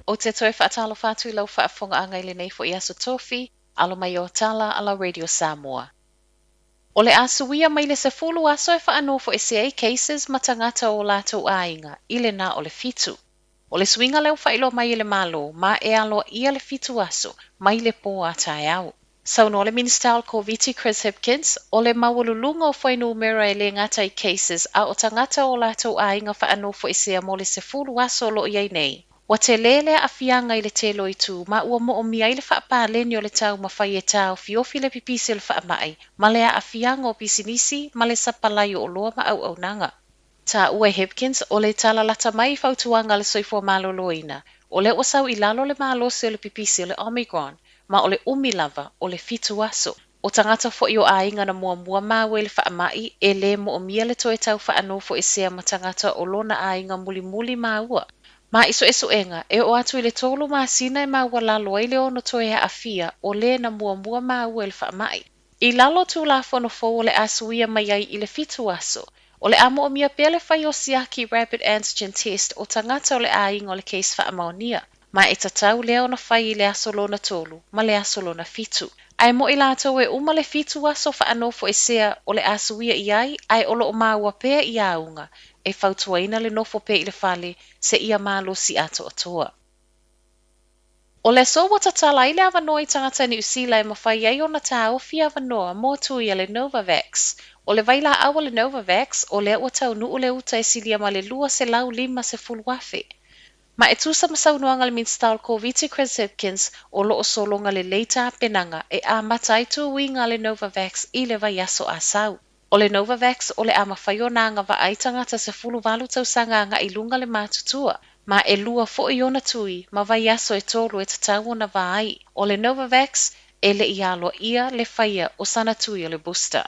O te toe whaatalo whātu I lau whaafonga angai le nei fo I aso tofi, alo mai o tala ala Radio Samoa. O le asuia mai le sefulu aso e whaano fo SCA cases ma tangata o lātou ainga, I le nā o le fitu. O le swinga leo whailo mai I le malo, ma e alo ia le fitu aso, mai le pō a tae au. Sauno le Minister Covid Chris Hipkins, o le mawalulunga o whainu mera e le ngata I cases a o tangata o lātou ainga whaano fo SCA mo le sefulu aso lo iai nei. Wa te lele a fianga I le telo I tū, ma ua mo o mia I le whaapāleni o le tau ma whai e tau fiofi le pipisi le whaamai, ma le a fianga o pisinisi, ma le sapalai o loa ma au nanga. Ta ua Hipkins, o le tala lata mai fautuanga le soifua maloloina, o le wasau I lalo le malose o le pipisi o le Omicron, ma o le umilava o le fitu aso. O tangata fo I o ainga na mua mawe le whaamai, e le mo o mia le toe tau whaano fo SCA ma tangata o lona ainga muli maua. Ma iso enga, e o atu I le tolu ma sina e maua lalo ai le ono toe a fia o le na mua maua le whaamai. I lalo tu la fono fo o le asuia mai ai I le fitu aso, o le amo o mia pele whai o siaki rapid antigen test o tangata o le ainga o le case whaamaonia. Ma e tatau leo na whai I le aso lona tolu, ma le aso lona fitu. Ai mo I lato e uma le fitu aso whaano fo SCA o le asuia I ai, ai olo o maua pea I aunga, e fautuaina le nofo pe I le fale se ia malo si ato atoa. O le so wata tala I le avanoa I tangata ni usila e mawhai ai o na tā ofi avanoa mō tui a le Novavax. O le vaila awa le Novavax o le watau nuu le uta e silia ma le lua se lau lima se fulwafe. Ma e tusa masaunuanga le Minister Covid Chris Hipkins o loo solonga le leita penanga e a mataitu winga le Novavax I le vai aso asau. O le Novavax o le ama whaionanga wa aitangata se fulu walu tausanga nga I lunga le matutua, ma e lua fo I ona tui ma vai aso e tolu e tatau na vai. O le Novavax e le ialo ia le whaia o sana tui o le booster.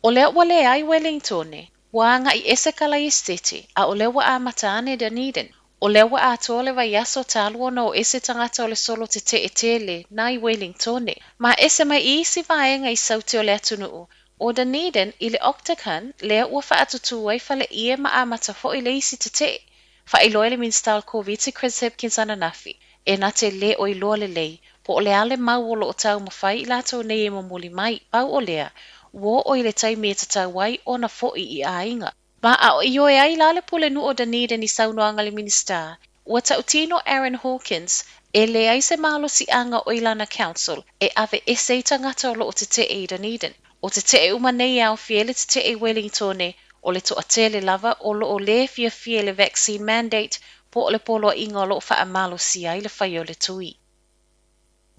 O le wale ai Wellingtone, wanga I ese kala I stete, a o lewa a matane Dunedin. O lewa a tole vai aso talua no ese tangata o le solo te e tele na I Wellingtone. Ma ese mai isi vaenga I saute o le atunuu. O Dunedin I le Octagon, lea ua wha atutu ai fale ie ma a matafo I le isi te. Fa iloa le Minister Covid Chris Hipkins ananafi. E na te le o iloa le lei, po o le ale mau o lo o tau mawhai I lato nei e mamuli mai, pau o lea. Wo o I le taimi e tatau ai o na fo'i I ainga. Ma a o io e ai lale pule nu o Dunedin I saunoanga le Minister. Ua tautino Aaron Hawkins, e le ai se malo si anga o Ilana Council, e ave e se tangata o lo o te e Dunedin. O te e uma nei au fiele te e Wellingtone, o le to atele lava o lo o le fia le vaccine mandate, po o le polo inga o lo o wha malo si ai le whai o le tui.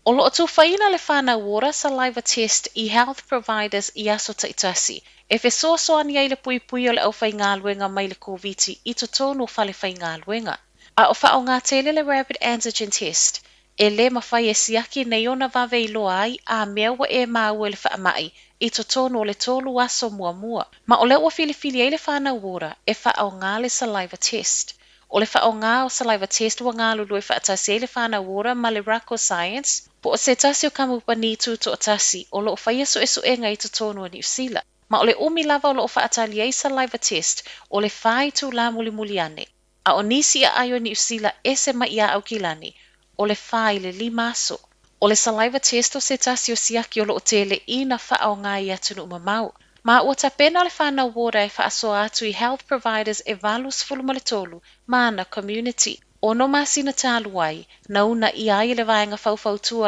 O lo tu whaina le whana wora saliva test I health providers I aso taitasi. E fe soani ai le pui o le au whai ngā luenga mai le COVID I to tonu whale whai ngā luenga. A o wha o ngā tele le rapid antigen test. E le mawhai e siaki nei ona vave I loa ai a mea wa e māua le wha mai I to tonu o le tolu aso mua. Ma o le ua fili ai le whana wora e wha o ngā le saliva test. O le wha o ngā o saliva test wa ngā lulu e wha atasi le whana wora ma le Rako Science. Po o se tasi o kamupa ni tu to atasi o lo whaia so e ngai to tonu o New Zealand. Ma o le umi lava o lo whaatali ai saliva test o le whai tu la muli ane. A o nisi a ayo New Zealand e se mai ia au kilani o le whai le limaso. O le saliva test o se tasi o siaki o lo tele I na wha o ngā I atunu umamau. Ma ua tapena le whana wora e whaasoa atu I health providers e valus fuluma le tolu ma na community. Ono masina taluai, na una I ai le vaenga fau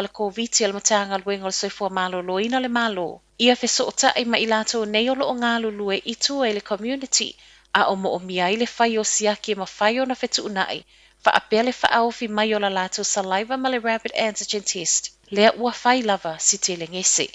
le COVID le matanga luenga le soifua malo loina le malo. Ia fe soota I ma ilato nei o lo o ngā lulue I tua le community, a o mo o mia I le whai o siaki ma whai o na fetu unai, fa apea le whaaufi mai o la lato saliva ma le rapid antigen test, lea ua whai lava si te le ngese.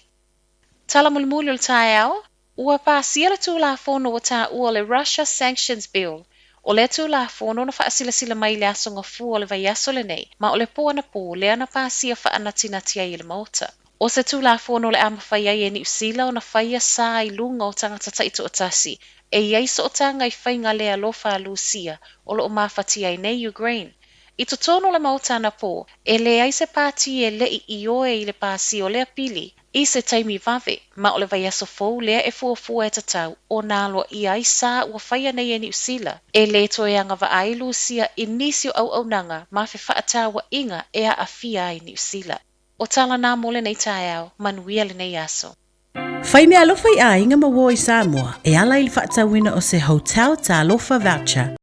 Tala mulimuli o le tae ao, ua pāsia le tūla fono o tā ua le Russia Sanctions Bill, o le tūla fono na whaasila mai le asonga fu o le vai aso le nei, ma o le pō na pō lea na pāsia whaanatina ai le mauta. O se tūla fono le ama whai ai e New Zealand o na whaia sā I lunga o tangata taito o tasi, e iei so o tanga I whainga lea lofa a Lucia o lo o mawhati ai nei Ukraine. I totonu le mautana po, e le ai se pāti e le I oe I le pāsi o lea pili, I se taimi vave, ma o le vai aso fou lea e fuafua e tatau, o nalo I ai sa ua whaia nei e ni usila, e le toe anga va ailu sia I nisi o au nanga, ma fe whaatawa inga e a afia ai ni usila. O tala nā mole nei tae au, manuia le nei aso. Whai mea alofa I a inga mawo I Samoa, e ala I le whaatawina o se hotel ta alofa voucher.